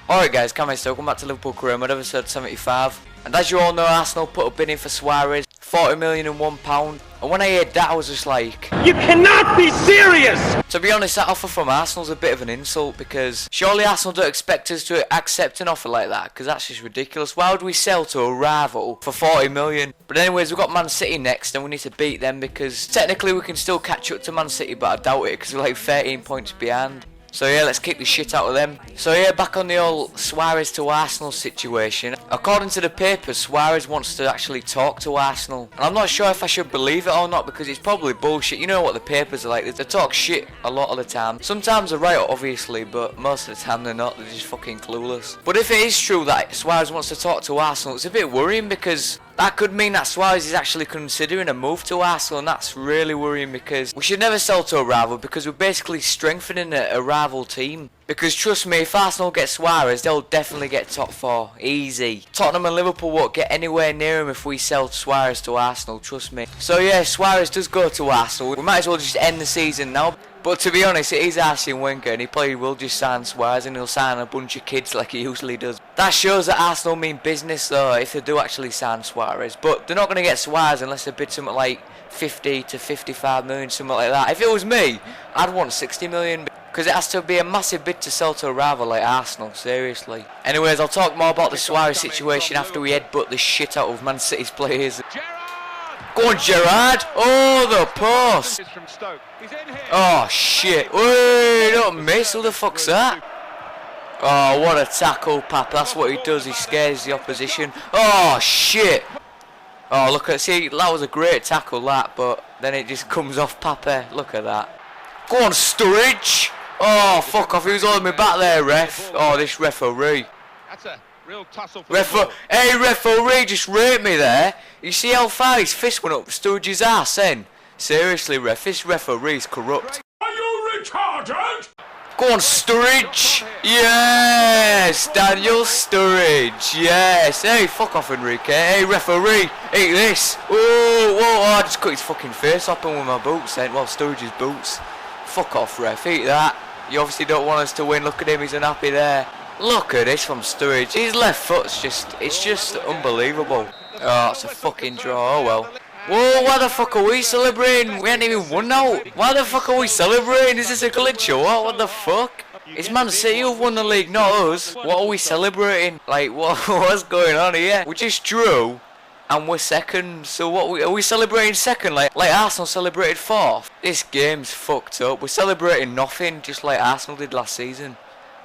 Alright guys, welcome back to Liverpool Career Mode, episode 75. And as you all know, Arsenal put a bid in for Suarez, £40 million and £1. And when I heard that, I was just like, you cannot be serious! To be honest, that offer from Arsenal's a bit of an insult, because surely Arsenal don't expect us to accept an offer like that, because that's just ridiculous. Why would we sell to a rival for 40 million? But anyways, we've got Man City next, and we need to beat them, because technically we can still catch up to Man City, but I doubt it, because we're like 13 points behind. So yeah, let's kick the shit out of them. So yeah, back on the old Suarez to Arsenal situation. According to the papers, Suarez wants to actually talk to Arsenal. And I'm not sure if I should believe it or not, because it's probably bullshit. You know what the papers are like, they talk shit a lot of the time. Sometimes they're right, obviously, but most of the time they're not, they're just fucking clueless. But if it is true that Suarez wants to talk to Arsenal, it's a bit worrying, because that could mean that Suarez is actually considering a move to Arsenal, and that's really worrying, because we should never sell to a rival, because we're basically strengthening a rival team. Because trust me, if Arsenal get Suarez, they'll definitely get top 4. Easy. Tottenham and Liverpool won't get anywhere near him if we sell Suarez to Arsenal, trust me. So yeah, Suarez does go to Arsenal. We might as well just end the season now. But to be honest, it is Arsene Wenger, and he probably will just sign Suarez, and he'll sign a bunch of kids like he usually does. That shows that Arsenal mean business though, if they do actually sign Suarez. But they're not going to get Suarez unless they bid something like 50 to 55 million, something like that. If it was me, I'd want 60 million. Because it has to be a massive bid to sell to a rival like Arsenal, seriously. Anyways, I'll talk more about the Suarez situation after we headbutt the shit out of Man City's players. Go on, Gerrard! Oh, the post! Oh, shit. Wait, don't miss. Who the fuck's that? Oh, what a tackle, Pap. That's what he does. He scares the opposition. Oh, shit. Oh, look at... See, that was a great tackle, that. But then it just comes off Pape. Look at that. Go on, Sturridge! Oh, fuck off. He was holding me back there, ref. Oh, this referee. That's a real tussle. Hey, referee, just raped me there. You see how far his fist went up Sturridge's ass then? Seriously, ref, this referee's corrupt. Are you retarded? Go on, Sturridge! Yes! Daniel Sturridge! Yes! Hey, fuck off, Enrique. Hey, referee! Eat this! Oh, whoa, I just cut his fucking face open with my boots then. Well, Sturridge's boots. Fuck off, ref. Eat that. You obviously don't want us to win. Look at him, he's unhappy there. Look at this from Sturridge. His left foot's it's just unbelievable. Oh, it's a fucking draw. Oh, well. Whoa, why the fuck are we celebrating? We ain't even won now. Why the fuck are we celebrating? Is this a glitch or what? What the fuck? It's Man City who've won the league, not us. What are we celebrating? Like, what's going on here? We just drew, and we're second. So what are we celebrating second? Like Arsenal celebrated 4th? This game's fucked up. We're celebrating nothing, just like Arsenal did last season.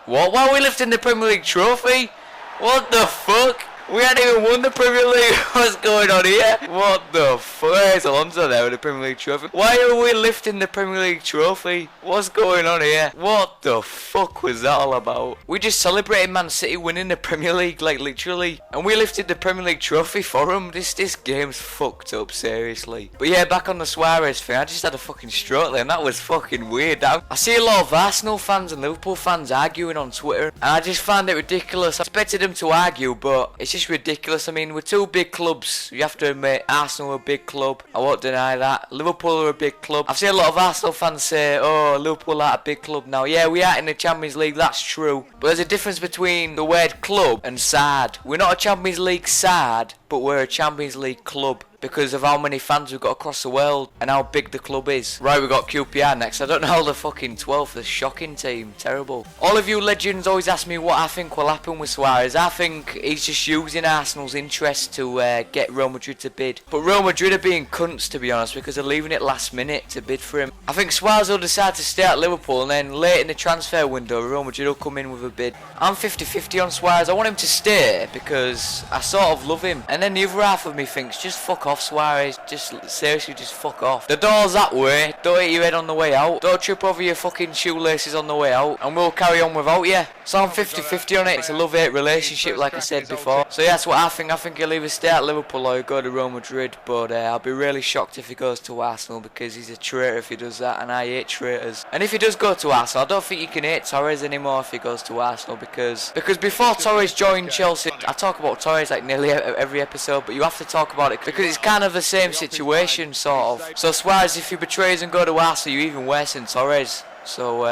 What? Why are we lifting the Premier League trophy? What the fuck? We hadn't even won the Premier League. What's going on here? What the fuck? There's Alonso there with the Premier League trophy. Why are we lifting the Premier League trophy? What's going on here? What the fuck was that all about? We just celebrated Man City winning the Premier League, like literally. And we lifted the Premier League trophy for them. This game's fucked up, seriously. But yeah, back on the Suarez thing. I just had a fucking stroke there, and that was fucking weird. I see a lot of Arsenal fans and Liverpool fans arguing on Twitter, and I just found it ridiculous. I expected them to argue, but it's just ridiculous. I mean, we're two big clubs. You have to admit, Arsenal are a big club. I won't deny that. Liverpool are a big club. I've seen a lot of Arsenal fans say, oh, Liverpool are a big club now. Yeah, we are in the Champions League, that's true. But there's a difference between the word club and side. We're not a Champions League side, but we're a Champions League club, because of how many fans we've got across the world and how big the club is. Right, we've got QPR next. I don't know how the fucking 12th, the shocking team. Terrible. All of you legends always ask me what I think will happen with Suarez. I think he's just using Arsenal's interest to get Real Madrid to bid. But Real Madrid are being cunts, to be honest, because they're leaving it last minute to bid for him. I think Suarez will decide to stay at Liverpool, and then late in the transfer window, Real Madrid will come in with a bid. I'm 50-50 on Suarez. I want him to stay because I sort of love him. And then the other half of me thinks, just fuck off, Suarez. Seriously, just fuck off. The door's that way. Don't hit your head on the way out. Don't trip over your fucking shoelaces on the way out. And we'll carry on without you. So I'm 50-50 on it. It's a love-hate relationship, like I said before. So yeah, that's what I think. I think he'll either stay at Liverpool or he'll go to Real Madrid. But I'll be really shocked if he goes to Arsenal, because he's a traitor if he does that, and I hate traitors. And if he does go to Arsenal, I don't think you can hate Torres anymore if he goes to Arsenal, because before Torres joined Chelsea, I talk about Torres like nearly every episode, but you have to talk about it because it's kind of the same situation, sort of. So Suarez, if he betrays and go to Arsenal, you're even worse than Torres. So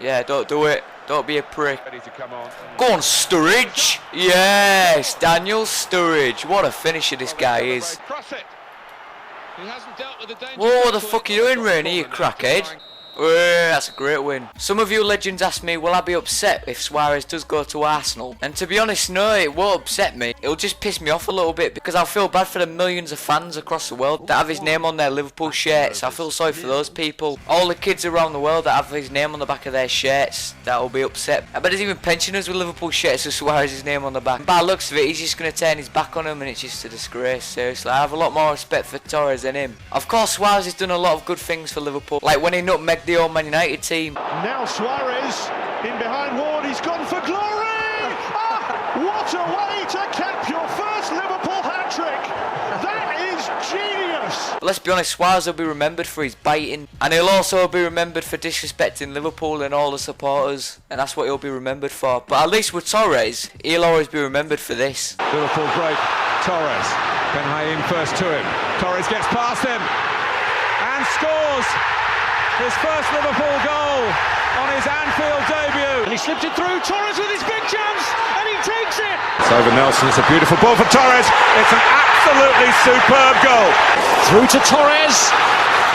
yeah, don't do it. Don't be a prick. Ready to come on. Go on, Sturridge. Yes, Daniel Sturridge. What a finisher this guy is. Cross it. He hasn't dealt with the danger. Whoa, what the fuck are you doing, Reina, you crackhead? That's a great win. Some of you legends ask me, will I be upset if Suarez does go to Arsenal? And to be honest, no, it won't upset me. It'll just piss me off a little bit because I'll feel bad for the millions of fans across the world that have his name on their Liverpool shirts. I feel sorry for those people. All the kids around the world that have his name on the back of their shirts, that'll be upset. I bet there's even pensioners with Liverpool shirts with Suarez's name on the back. By the looks of it, he's just going to turn his back on him and it's just a disgrace, seriously. I have a lot more respect for Torres than him. Of course, Suarez has done a lot of good things for Liverpool, like when he nutmegged the old Man United team. Now Suarez in behind Ward, he's gone for glory! What a way to cap your first Liverpool hat-trick! That is genius! But let's be honest, Suarez will be remembered for his biting, and he'll also be remembered for disrespecting Liverpool and all the supporters, and that's what he'll be remembered for. But at least with Torres, he'll always be remembered for this. Liverpool break, Torres, Ben Higuain first to him, Torres gets past him, and scores! His first Liverpool goal on his Anfield debut. And he slipped it through, Torres with his big chance, and he takes it! It's over Nelson, it's a beautiful ball for Torres. It's an absolutely superb goal. Through to Torres,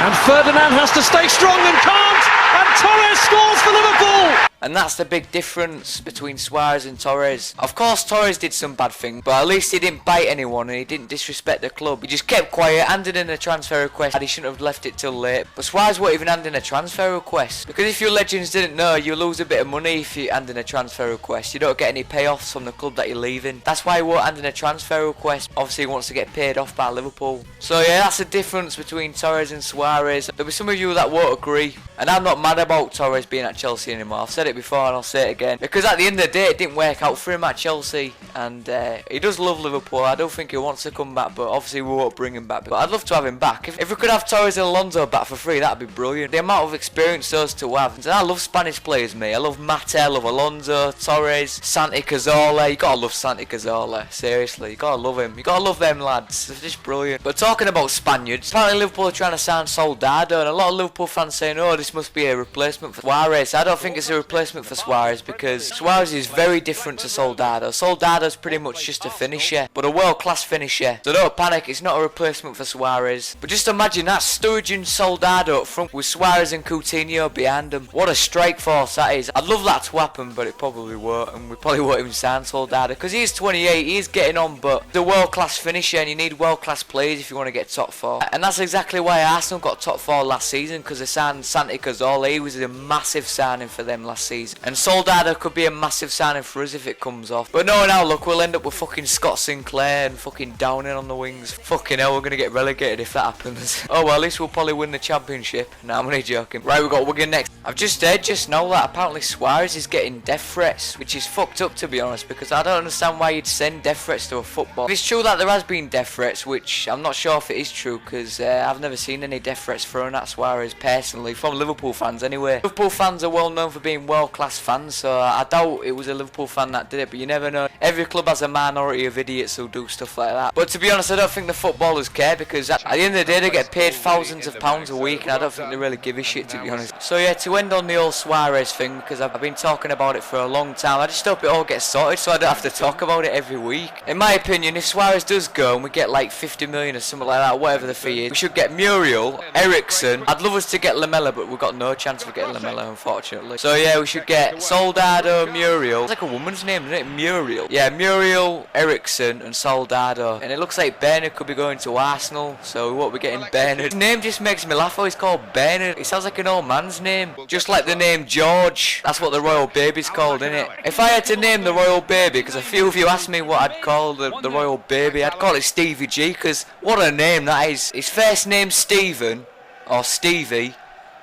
and Ferdinand has to stay strong and can't, and Torres scores for Liverpool! And that's the big difference between Suarez and Torres. Of course, Torres did some bad things, but at least he didn't bite anyone and he didn't disrespect the club. He just kept quiet, handed in a transfer request, and he shouldn't have left it till late. But Suarez won't even hand in a transfer request. Because if your legends didn't know, you lose a bit of money if you hand in a transfer request. You don't get any payoffs from the club that you're leaving. That's why he won't hand in a transfer request. Obviously, he wants to get paid off by Liverpool. So yeah, that's the difference between Torres and Suarez. There'll be some of you that won't agree. And I'm not mad about Torres being at Chelsea anymore. I've said it before and I'll say it again. Because at the end of the day, it didn't work out for him at Chelsea. And he does love Liverpool. I don't think he wants to come back, but obviously we won't bring him back. But I'd love to have him back. If we could have Torres and Alonso back for free, that'd be brilliant. The amount of experience those two have. And I love Spanish players, mate. I love Mate, I love Alonso, Torres, Santi Cazorla. You gotta love Santi Cazorla. Seriously, you gotta love him. You gotta love them lads. They're just brilliant. But talking about Spaniards, apparently Liverpool are trying to sign Soldado, and a lot of Liverpool fans saying, oh, this must be a replacement for Suarez. I don't think it's a replacement for Suarez because Suarez is very different to Soldado. Soldado's pretty much just a finisher, but a world-class finisher. So don't panic, it's not a replacement for Suarez. But just imagine that, Sturridge and Soldado up front with Suarez and Coutinho behind them. What a strike force that is. I'd love that to happen, but it probably won't, and we probably won't even sign Soldado because he's 28, he's getting on, but the world-class finisher, and you need world-class players if you want to get top four. And that's exactly why Arsenal got top four last season, because they signed Santi Cazorla. He was a massive signing for them last season, and Soldado could be a massive signing for us if it comes off. But no, now look, we'll end up with fucking Scott Sinclair and fucking Downing on the wings. Fucking hell, we're gonna get relegated if that happens. Oh well, at least we'll probably win the championship. Nah, I'm only joking. Right, we got Wigan next. I've just heard just now that apparently Suarez is getting death threats, which is fucked up to be honest, because I don't understand why you'd send death threats to a football. If it's true that there has been death threats, which I'm not sure if it is true, because I've never seen any death threats thrown at Suarez personally, from Liverpool fans anyway. Liverpool fans are well known for being world-class fans, so I doubt it was a Liverpool fan that did it, but you never know. Every club has a minority of idiots who do stuff like that. But to be honest, I don't think the footballers care, because at the end of the day they get paid thousands of pounds a week, and I don't think they really give a shit, to be honest. So yeah, to end on the old Suarez thing, because I've been talking about it for a long time, I just hope it all gets sorted so I don't have to talk about it every week. In my opinion, if Suarez does go and we get like 50 million or something like that, whatever the fee is, we should get Muriel, Ericsson. I'd love us to get Lamella, but we've got no chance of getting Lamella, unfortunately. So yeah, we should get Soldado, Muriel. It's like a woman's name, isn't it? Muriel. Yeah, Muriel, Ericsson, and Soldado. And it looks like Bernard could be going to Arsenal, so we won't be getting Bernard. His name just makes me laugh how he's called Bernard. It sounds like an old man's name. Just like the name George. That's what the royal baby's called, isn't it? If I had to name the royal baby, because a few of you asked me what I'd call the royal baby, I'd call it Stevie G, because what a name that is. His first name's Stephen, or Stevie,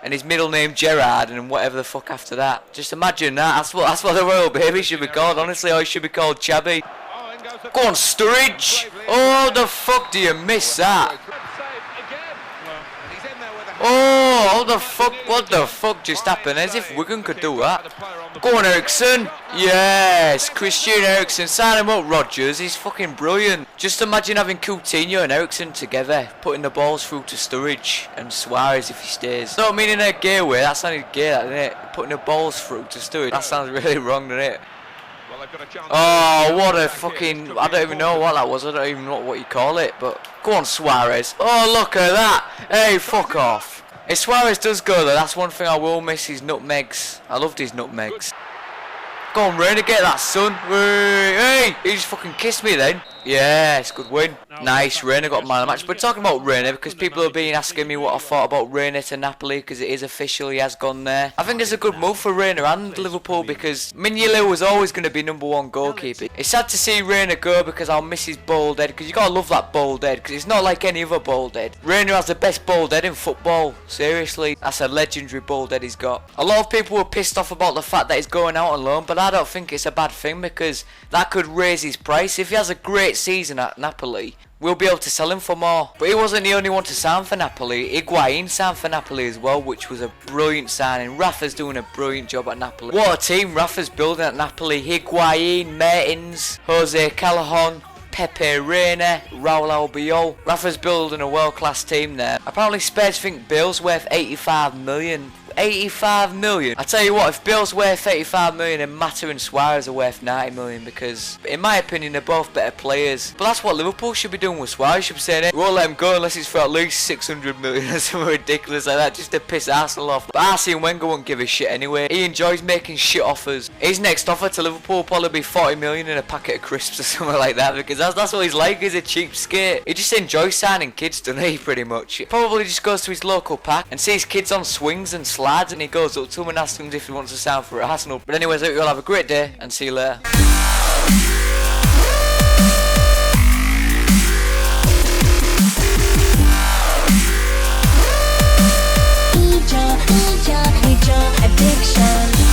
and his middle name Gerard, and whatever the fuck after that. Just imagine that. That's what the royal baby should be called, honestly, or it should be called Chabby. Go on, Sturridge! Oh, the fuck do you miss that? Oh, what the fuck just happened? As if Wigan could do that. Go on, Ericsson. Yes, Christian Eriksen. Sign him up, Rodgers. He's fucking brilliant. Just imagine having Coutinho and Eriksen together, putting the balls through to Sturridge and Suarez if he stays. Don't mean in a gay way. That sounded gay, doesn't it? Putting the balls through to Sturridge. That sounds really wrong, doesn't it? Oh, what a fucking... I don't even know what that was. I don't even know what you call it. But go on, Suarez. Oh, look at that. Hey, fuck off. If Suarez does go though, that's one thing I will miss, his nutmegs. I loved his nutmegs. Go on, Reina, get that, son. Hey, he just fucking kissed me then. Yes, good win. Nice, Reina got man of the match. But talking about Reina, because people have been asking me what I thought about Reina to Napoli, because it is official, he has gone there. I think it's a good move for Reina and Liverpool, because Mignolet was always going to be #1 goalkeeper. It's sad to see Reina go, because I'll miss his bald head, because you got to love that bald head, because it's not like any other bald head. Reina has the best bald head in football, seriously. That's a legendary bald head he's got. A lot of people were pissed off about the fact that he's going out on loan, but I don't think it's a bad thing, because that could raise his price. If he has a great season at Napoli, we'll be able to sell him for more. But he wasn't the only one to sign for Napoli. Higuain signed for Napoli as well, which was a brilliant signing. Rafa's doing a brilliant job at Napoli. What a team Rafa's building at Napoli. Higuain, Mertens, Jose Callahan, Pepe Reina, Raul Albiol. Rafa's building a world-class team there. Apparently Spurs think Bale's worth 85 million. 85 million. I tell you what, if Bale's worth 85 million, then Mata and Suarez are worth 90 million, because in my opinion they're both better players. But that's what Liverpool should be doing with Suarez. Should be saying it, we won't let him go unless it's for at least 600 million or something ridiculous like that, just to piss Arsenal off. But Arsene Wenger won't give a shit anyway. He enjoys making shit offers. His next offer to Liverpool will probably be 40 million and a packet of crisps or something like that, because that's what he's like. He's a cheapskate. He just enjoys signing kids, doesn't he, pretty much. Probably just goes to his local park and sees kids on swings and slides, and he goes up to them and asks them if he wants to sign for Arsenal. But anyways, I hope you all have a great day and see you later. Addiction.